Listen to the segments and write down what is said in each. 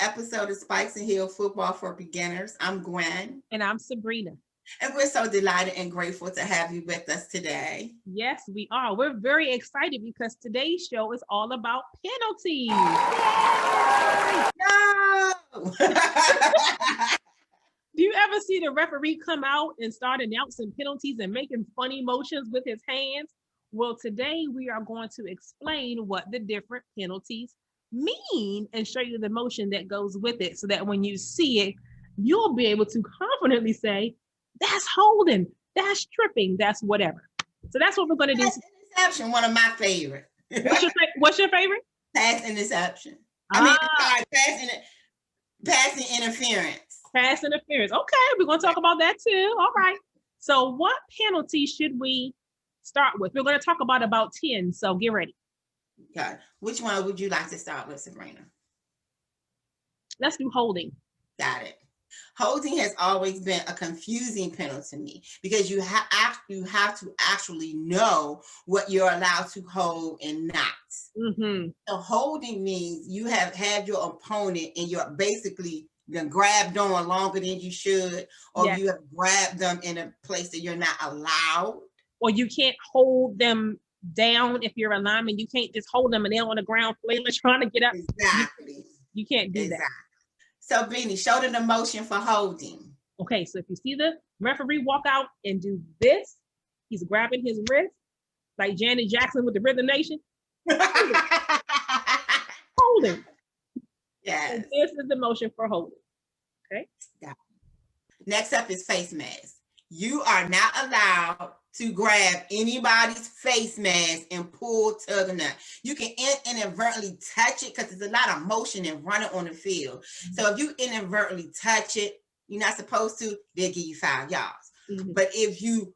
episode of Spikes and Heel Football for Beginners. I'm Gwen. And I'm Sabrina. And we're so delighted and grateful to have you with us today. Yes, we are. We're very excited because today's show is all about penalties. No! Do you ever see the referee come out and start announcing penalties and making funny motions with his hands? Well, today we are going to explain what the different penalties mean and show you the motion that goes with it so that when you see it, you'll be able to confidently say, that's holding, that's tripping, that's whatever. So that's what we're going to do. Pass interception, one of my favorites. What's your favorite? Pass interception. Passing interference. Pass interference. Okay, we're going to talk about that too. All right. So what penalty should we start with? We're going to talk about 10, so get ready. Okay. Which one would you like to start with, Sabrina? Let's do holding. Got it. Holding has always been a confusing penalty to me because you have to actually know what you're allowed to hold and not. Mm-hmm. So holding means you have had your opponent and you're basically grabbed on longer than you should, or Yes. you have grabbed them in a place that you're not allowed. Or you can't hold them down if you're a lineman. You can't just hold them and they're on the ground flailing trying to get up. Exactly. You can't do Exactly. that. So, Beanie, show them the motion for holding. Okay, so if you see the referee walk out and do this, he's grabbing his wrist like Janet Jackson with the Rhythm Nation. Holding. Yes. And this is the motion for holding. Okay. Yeah. Next up is face mask. You are not allowed to grab anybody's face mask and pull, tug, or nut. You can inadvertently touch it because there's a lot of motion and running on the field. Mm-hmm. So if you inadvertently touch it, you're not supposed to, they'll give you 5 yards. Mm-hmm. But if you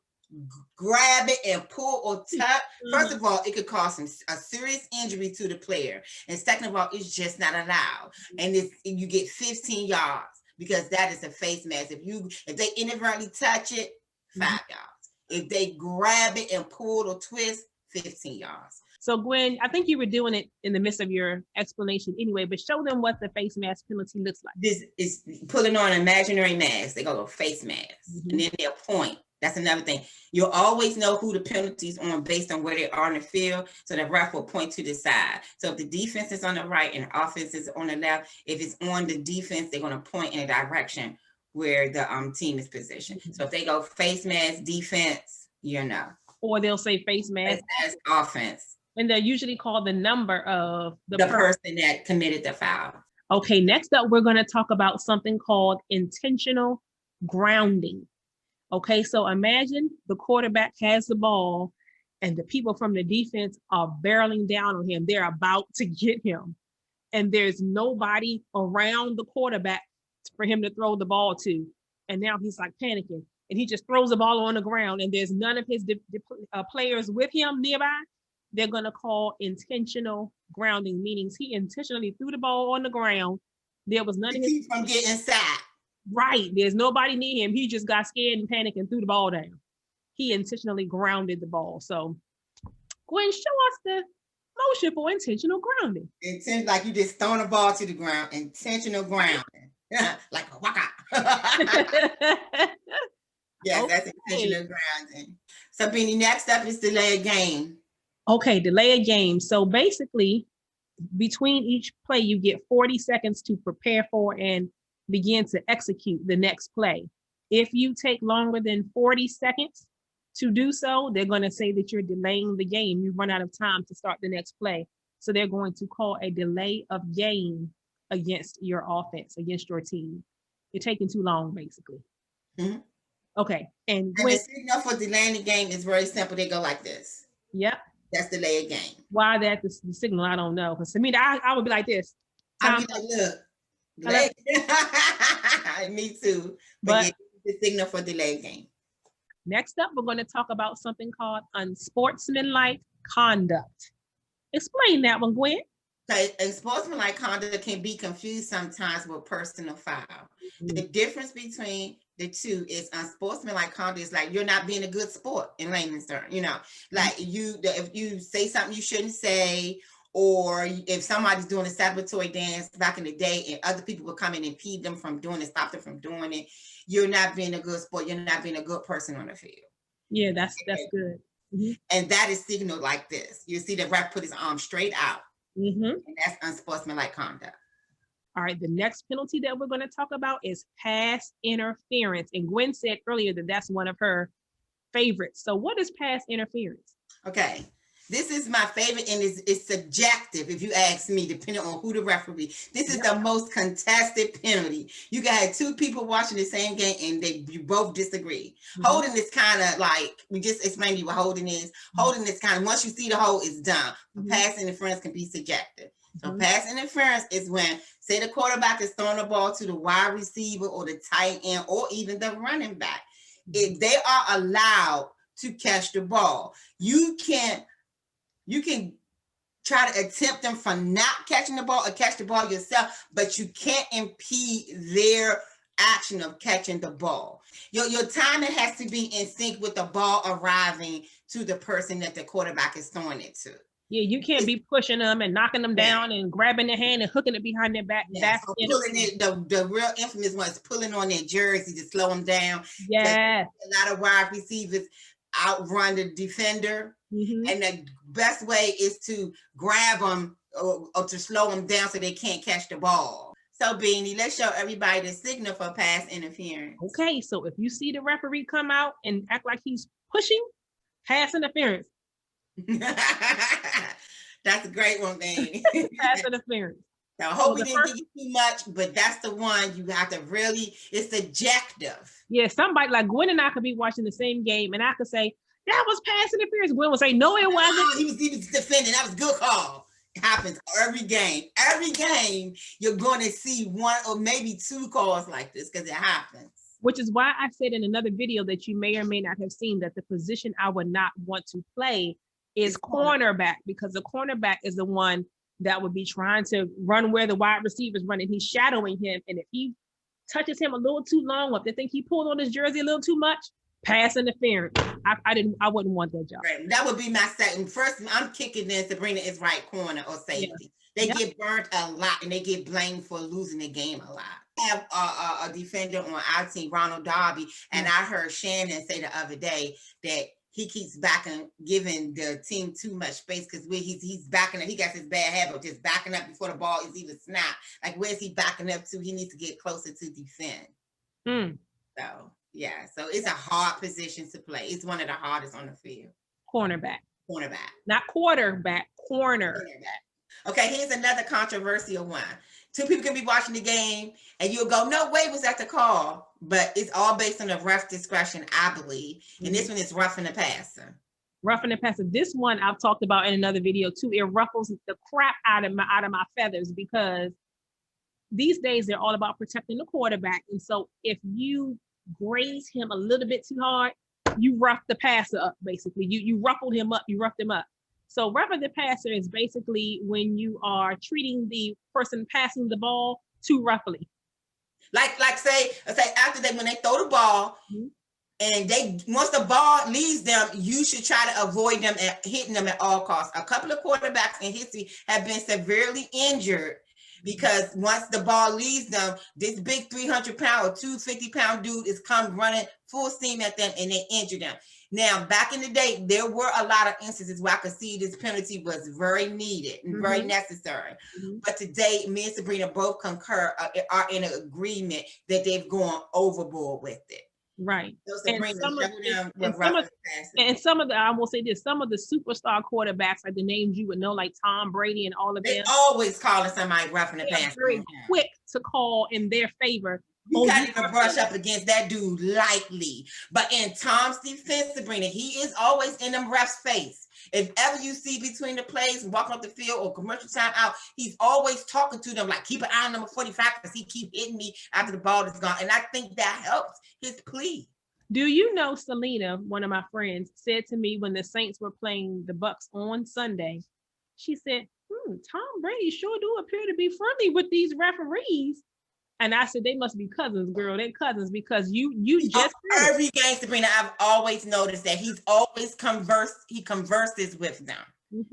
grab it and pull or tug, mm-hmm. First of all, it could cause a serious injury to the player. And second of all, it's just not allowed. Mm-hmm. And you get 15 yards because that is a face mask. If they inadvertently touch it, 5 yards. If they grab it and pull or twist, 15 yards. So Gwen, I think you were doing it in the midst of your explanation anyway, but show them what the face mask penalty looks like. This is putting on an imaginary mask. They go to face mask, mm-hmm. and then they'll point. That's another thing. You'll always know who the penalty's on based on where they are in the field. So the ref will point to the side. So if the defense is on the right and the offense is on the left, if it's on the defense, they're going to point in a direction where the team is positioned. Mm-hmm. So if they go face mask, defense, you know. Or they'll say face mask. As offense. And they're usually called the number of the person that committed the foul. Okay, next up, we're going to talk about something called intentional grounding. Okay, so imagine the quarterback has the ball and the people from the defense are barreling down on him. They're about to get him. And there's nobody around the quarterback for him to throw the ball to. And now he's like panicking. And he just throws the ball on the ground and there's none of his players with him nearby. They're going to call intentional grounding, meaning he intentionally threw the ball on the ground. There was none of his from getting sacked. Right. There's nobody near him. He just got scared and panicked and threw the ball down. He intentionally grounded the ball. So Gwen, show us the motion for intentional grounding. Like you just throwing the ball to the ground. Intentional grounding. Like a waka. Yes, okay. That's intentional grounding. So, Beanie, next up is delay a game. Okay, delay a game. So basically, between each play, you get 40 seconds to prepare for and begin to execute the next play. If you take longer than 40 seconds to do so, they're going to say that you're delaying the game. You run out of time to start the next play. So they're going to call a delay of game against your offense, against your team. You're taking too long, basically. Mm-hmm. Okay. And the signal for delaying the game is very simple. They go like this. Yep. That's delay a game. Why that the signal? I don't know. Because to me, I would be like this. I'd be like, look. Me too. But the signal for delay game. Next up, we're going to talk about something called unsportsmanlike conduct. Explain that one, Gwen. Okay, unsportsmanlike conduct can be confused sometimes with personal foul. Mm-hmm. The difference between the two is unsportsmanlike conduct is like you're not being a good sport in layman's terms. You know, like if you say something you shouldn't say, or if somebody's doing a celebratory dance back in the day and other people would come in and impede them from doing it, stop them from doing it, you're not being a good sport. You're not being a good person on the field. Yeah, that's good. Mm-hmm. And that is signaled like this. You see the ref put his arm straight out. Mm-hmm. And that's unsportsmanlike conduct. All right, the next penalty that we're going to talk about is pass interference. And Gwen said earlier that that's one of her favorites. So what is pass interference? Okay, this is my favorite, and it's subjective, if you ask me, depending on who the referee. This is the most contested penalty. You can have two people watching the same game, and you both disagree. Mm-hmm. Holding is kind of like, we just explained to you what holding is. Mm-hmm. Holding is kind of, once you see the hold, it's done. Mm-hmm. Pass interference can be subjective. So pass interference is when, say the quarterback is throwing the ball to the wide receiver or the tight end or even the running back. If they are allowed to catch the ball, you can try to attempt them from not catching the ball or catch the ball yourself, but you can't impede their action of catching the ball. Your timing has to be in sync with the ball arriving to the person that the quarterback is throwing it to. Yeah, you can't be pushing them and knocking them down and grabbing their hand and hooking it behind their back. Yeah, that's so pulling it. The real infamous one is pulling on their jersey to slow them down. Yeah, a lot of wide receivers outrun the defender, and the best way is to grab them or to slow them down so they can't catch the ball. So, Beanie, let's show everybody the signal for pass interference. Okay, so if you see the referee come out and act like he's pushing, pass interference. That's a great one, man. Pass interference. So I hope we didn't give you too much, but that's the one you have to really, it's subjective. Yeah, somebody like Gwen and I could be watching the same game and I could say, that was pass interference. Gwen would say, no, it wasn't. He was defending. That was a good call. It happens every game. Every game, you're going to see one or maybe two calls like this because it happens. Which is why I said in another video that you may or may not have seen that the position I would not want to play is cornerback, because the cornerback is the one that would be trying to run where the wide receiver's running. He's shadowing him. And if he touches him a little too long, or if they think he pulled on his jersey a little too much, pass interference. I wouldn't want that job. Right. That would be my second. First, I'm kicking in Sabrina is right corner or safety. Yeah. They get burnt a lot and they get blamed for losing the game a lot. I have a defender on our team, Ronald Darby, and I heard Shannon say the other day that he keeps backing, giving the team too much space because he's backing up. He got his bad habit of just backing up before the ball is even snapped. Like, where's he backing up to? He needs to get closer to defend. So, yeah. So it's a hard position to play. It's one of the hardest on the field. Cornerback. Not quarterback, corner. Cornerback. Okay, here's another controversial one. Two people can be watching the game and you'll go, no way was that the call, but it's all based on the ref discretion, I believe. And this one is roughing the passer. Roughing the passer. This one I've talked about in another video too. It ruffles the crap out of my feathers because these days they're all about protecting the quarterback. And so if you graze him a little bit too hard, you rough the passer up, basically. You ruffled him up, you roughed him up. So roughing the passer is basically when you are treating the person passing the ball too roughly. Like say after when they throw the ball and once the ball leaves them, you should try to avoid them and hitting them at all costs. A couple of quarterbacks in history have been severely injured because once the ball leaves them, this big 300-pound or 250-pound dude is come running full steam at them and they injure them. Now, back in the day, there were a lot of instances where I could see this penalty was very needed and very necessary. But today, me and Sabrina both concur, are in agreement that they've gone overboard with it. Right. So Sabrina, some of the, I will say this, some of the superstar quarterbacks, like the names you would know, like Tom Brady and all of them. They always calling somebody roughing the passer. Very quick to call in their favor. You can't even brush up against that dude lightly. But in Tom's defense, Sabrina, he is always in them refs' face. If ever you see between the plays, walking up the field or commercial time out, he's always talking to them like, keep an eye on number 45 because he keep hitting me after the ball is gone. And I think that helps his plea. Do you know Selena, one of my friends, said to me when the Saints were playing the Bucks on Sunday, she said, Tom Brady sure do appear to be friendly with these referees. And I said, they must be cousins, girl. They're cousins because you just every game, Sabrina, I've always noticed that he's always converses with them.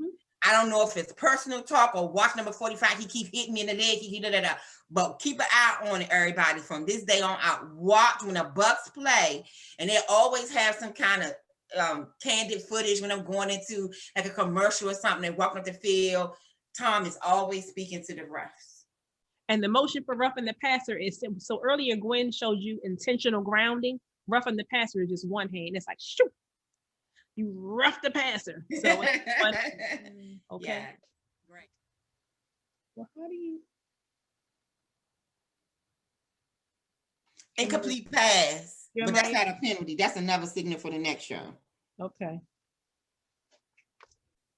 I don't know if it's personal talk or watch number 45. He keep hitting me in the leg. But keep an eye on it, everybody. From this day on out, watch when the Bucks play, and they always have some kind of candid footage when I'm going into like a commercial or something. They walk up the field. Tom is always speaking to the refs. And the motion for roughing the passer is, so earlier Gwen showed you intentional grounding. Roughing the passer is just one hand. It's like, shoot, you rough the passer. So it's one hand. Okay. Yeah. Great. Well, how do you? Incomplete pass, but that's right? not a penalty. That's another signal for the next show. Okay.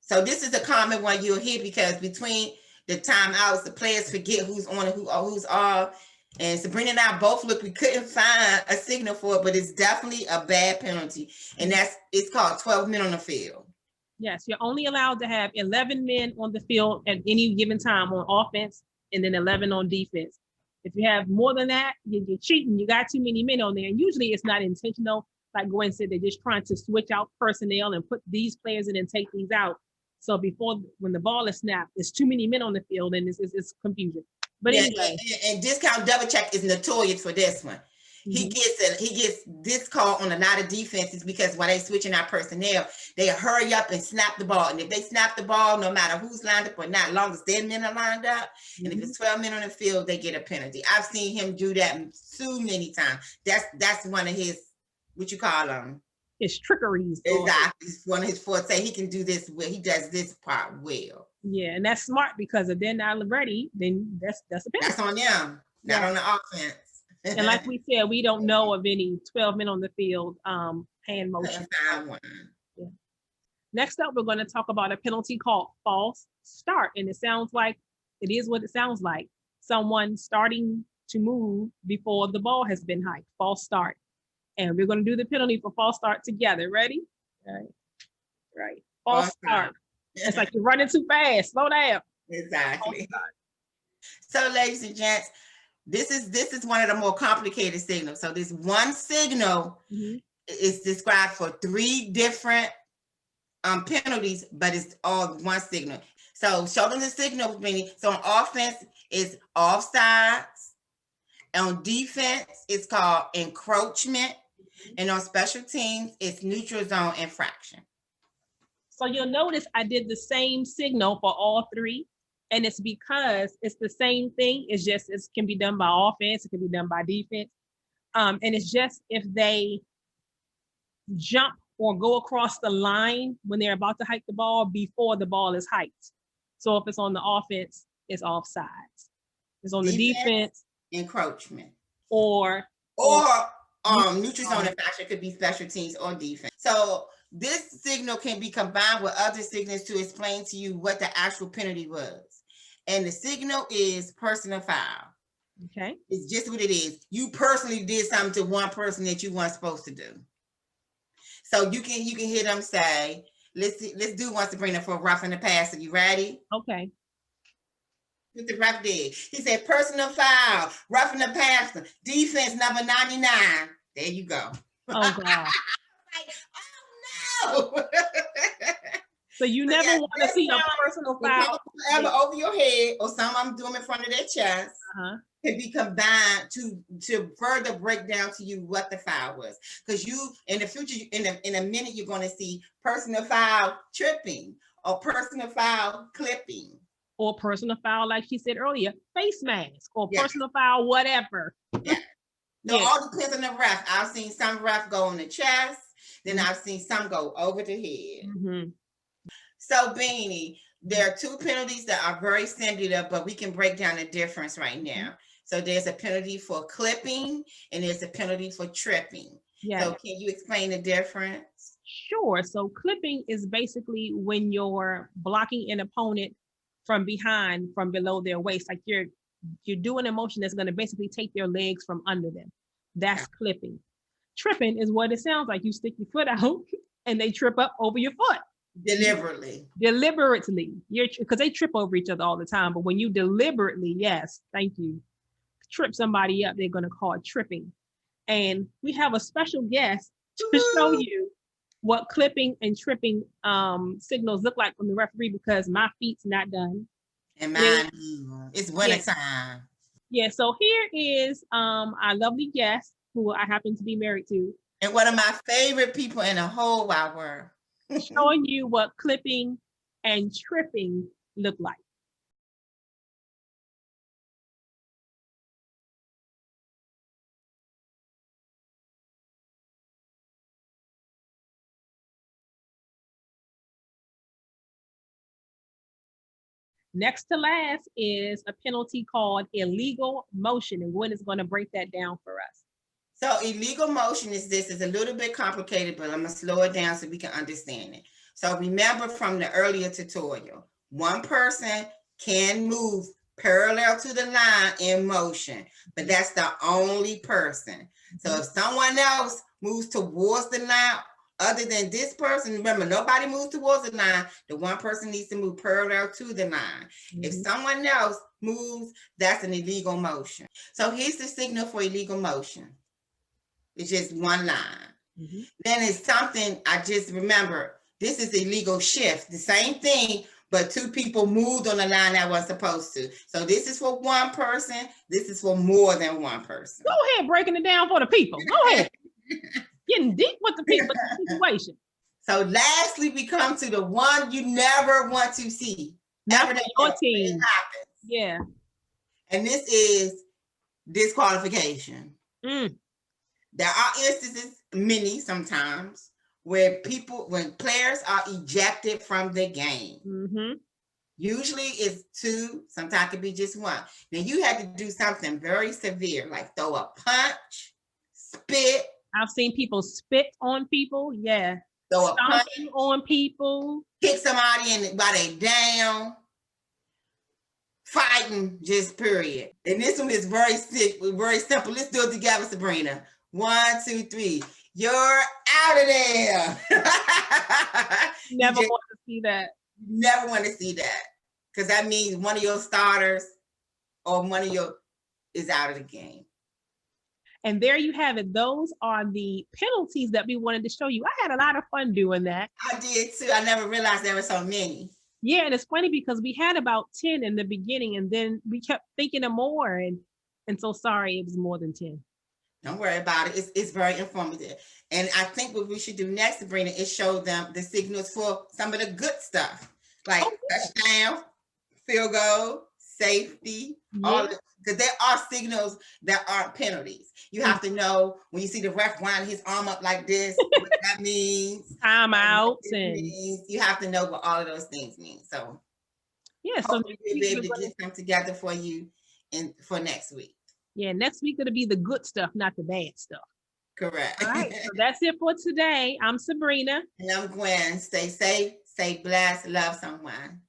So this is a common one you'll hear because between the timeouts, the players forget who's on and who's off. And Sabrina and I both looked, we couldn't find a signal for it, but it's definitely a bad penalty. And it's called 12 men on the field. Yes, you're only allowed to have 11 men on the field at any given time on offense, and then 11 on defense. If you have more than that, you're cheating. You got too many men on there. And usually it's not intentional. Like Gwen said, they're just trying to switch out personnel and put these players in and take these out. So when the ball is snapped, there's too many men on the field and it's confusion. But yeah, anyway. And discount double check is notorious for this one. He gets this call on a lot of defenses because while they switching out personnel, they hurry up and snap the ball. And if they snap the ball, no matter who's lined up or not, as long as their men are lined up, and if it's 12 men on the field, they get a penalty. I've seen him do that too many times. That's one of his, what you call them? His trickeries. Exactly. It's one of his forte. He can do this well. He does this part well. Yeah, and that's smart because if they're not ready, then that's a penalty. That's on them, not on the offense. And like we said, we don't know of any 12 men on the field hand motion. Yeah. Next up, we're going to talk about a penalty called false start. And it sounds like, it is what it sounds like. Someone starting to move before the ball has been hiked. False start. And we're going to do the penalty for false start together. Ready? Right. False start. It's like you're running too fast. Slow down. Exactly. So, ladies and gents, this is one of the more complicated signals. So this one signal is described for 3 different penalties, but it's all one signal. So show them the signal, meaning, so on offense, it's offsides. On defense, it's called encroachment. And on special teams, it's neutral zone infraction. So you'll notice I did the same signal for all 3. And it's because it's the same thing. It's just, it can be done by offense. It can be done by defense. And it's just if they jump or go across the line when they're about to hike the ball before the ball is hiked. So if it's on the offense, it's offsides. It's on the defense. Encroachment. Or neutral zone infraction could be special teams or defense. So this signal can be combined with other signals to explain to you what the actual penalty was. And the signal is personal foul. Okay. It's just what it is. You personally did something to one person that you weren't supposed to do. So you can hear them say, let's do one, Sabrina, for roughing the passer. You ready? Okay. What the ref did. He said personal foul, roughing the passer, defense number 99. There you go. Oh God. Oh no. So you never want to see a personal foul ever over your head, or some of them do them in front of their chest. Can be combined to further break down to you what the foul was. Because you in the future, in a minute, you're going to see personal foul tripping or personal foul clipping. Or personal foul, like she said earlier, face mask or personal foul, whatever. Yeah. No, all depends on the ref. I've seen some ref go on the chest, then I've seen some go over the head. So, Beanie, there are 2 penalties that are very similar, but we can break down the difference right now. So there's a penalty for clipping and there's a penalty for tripping. Yeah. So can you explain the difference? Sure. So clipping is basically when you're blocking an opponent from behind, from below their waist, like you're doing a motion that's going to basically take their legs from under them. That's clipping. Tripping is what it sounds like. You stick your foot out and they trip up over your foot. Deliberately, because they trip over each other all the time. But when you deliberately, yes, thank you, trip somebody up, they're going to call it tripping. And we have a special guest to show you what clipping and tripping signals look like from the referee because my feet's not done. And mine, it's winter time. Yeah, so here is our lovely guest who I happen to be married to. And one of my favorite people in the whole wide world. Showing you what clipping and tripping look like. Next to last is a penalty called illegal motion, and Gwen is going to break that down for us. So illegal motion is this. It's a little bit complicated, but I'm going to slow it down so we can understand it. So remember from the earlier tutorial, one person can move parallel to the line in motion, but that's the only person. So if someone else moves towards the line, other than this person, remember, nobody moves towards the line. The one person needs to move parallel to the line. If someone else moves, that's an illegal motion. So here's the signal for illegal motion. It's just one line. Then it's something I just remember. This is illegal shift. The same thing, but two people moved on the line that was supposed to. So this is for one person. This is for more than one person. Go ahead, breaking it down for the people. Go ahead. Getting deep with the people situation. So lastly, we come to the one you never want to see. Never that your team happens. Yeah. And this is disqualification. There are instances, many sometimes, when players are ejected from the game. Usually it's two, sometimes it could be just one. Now you had to do something very severe, like throw a punch, spit. I've seen people spit on people, yeah. Throw a punch on people. Kick somebody in while they down. Fighting, just period. And this one is very simple. Let's do it together, Sabrina. 1, 2, 3. You're out of there. Never want to see that. Never want to see that. Because that means one of your starters or one of your is out of the game. And there you have it. Those are the penalties that we wanted to show you. I had a lot of fun doing that. I did too. I never realized there were so many. Yeah, and it's funny because we had about 10 in the beginning and then we kept thinking of more and so sorry it was more than 10. Don't worry about it. It's very informative. And I think what we should do next, Sabrina, is show them the signals for some of the good stuff. Like touchdown, field goal, safety, all of it. Because there are signals that aren't penalties. You have to know when you see the ref wind his arm up like this, what that means. Timeouts. You have to know what all of those things mean. So yeah, so we'll be able to get them together for you for next week. Yeah, next week it'll be the good stuff, not the bad stuff. Correct. All right, so that's it for today. I'm Sabrina. And I'm Gwen. Stay safe, stay blessed, love someone.